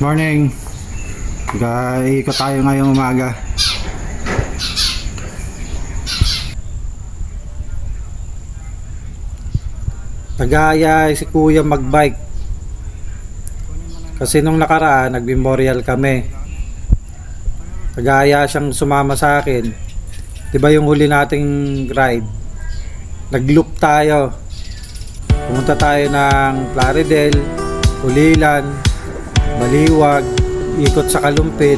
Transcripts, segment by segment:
Morning. Ikot tayo ngayong umaga. Nag-aaya si Kuya magbike. Kasi nung nakaraan nag-memorial kami. Nag-aaya siyang sumama sa akin. 'Di ba yung huli nating ride? Nag-loop tayo. Pumunta tayo ng Plaridel, Ulilan, Baliwag, ikot sa Kalumpit,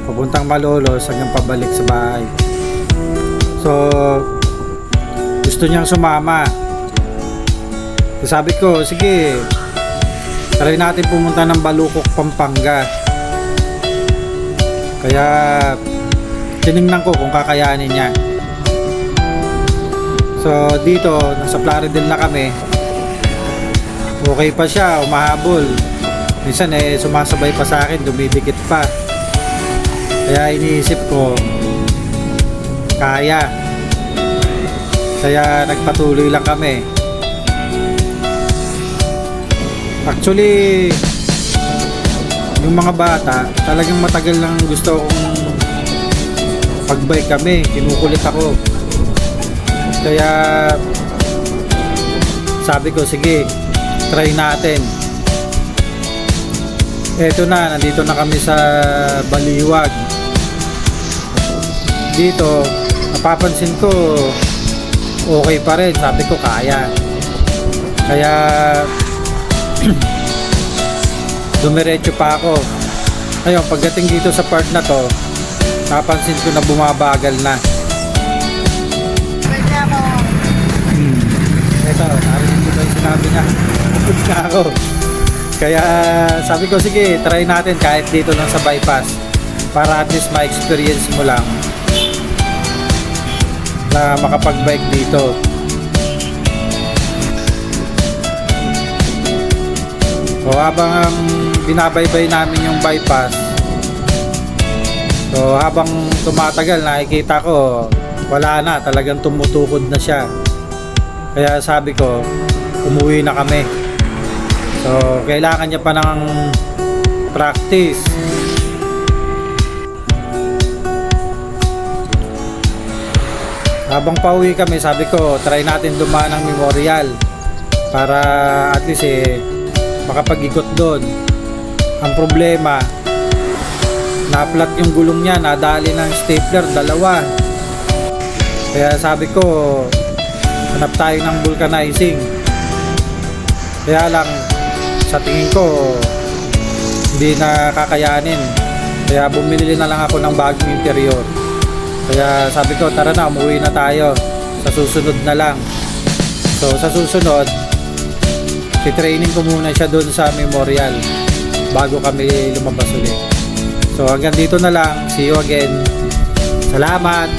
papuntang Malolos hanggang pabalik sa bahay. So, gusto niyang sumama. Sabi ko, sige, try natin pumunta ng Balukok, Pampanga. Kaya, tinignan ko kung kakayanin niya. So, dito, nasa Plaridel na kami. Okay pa siya, umahabol. Minsan sumasabay pa sa akin, dumidikit pa. Kaya iniisip ko, kaya. Kaya nagpatuloy lang kami. Actually, yung mga bata, talagang matagal lang gusto kong pagbike kami. Kinukulit ako. Kaya sabi ko, sige, try natin. Eto na, nandito na kami sa Baliwag. Dito, napapansin ko okay pa rin. Sabi ko, kaya. Kaya dumiretso pa ako. Ayun, pagdating dito sa part na to, napansin ko na bumabagal na. Eto, narinig ko yung sinabi niya. Pagod na ako. Kaya sabi ko, sige, try natin kahit dito lang sa bypass, para at least ma-experience mo lang na makapag-bike dito. So habang binabaybay namin yung bypass, so habang tumatagal, nakikita ko wala na, talagang tumutukod na siya. Kaya sabi ko, umuwi na kami. So, kailangan niya pa ng practice. Habang pauwi kami, sabi ko, try natin dumaan ng memorial para at least makapag-ikot doon. Ang problema, na-flat yung gulong niya, nadali ng stapler, dalawa. Kaya sabi ko, hanap tayo ng vulcanizing. Kaya lang, sa tingin ko hindi na kakayanin, kaya bumili na lang ako ng bagong interior. Kaya sabi ko, tara na, umuwi na tayo, sa susunod na lang. So sa susunod, titraining ko muna siya doon sa memorial bago kami lumabas ulit. So hanggang dito na lang, see you again. Salamat.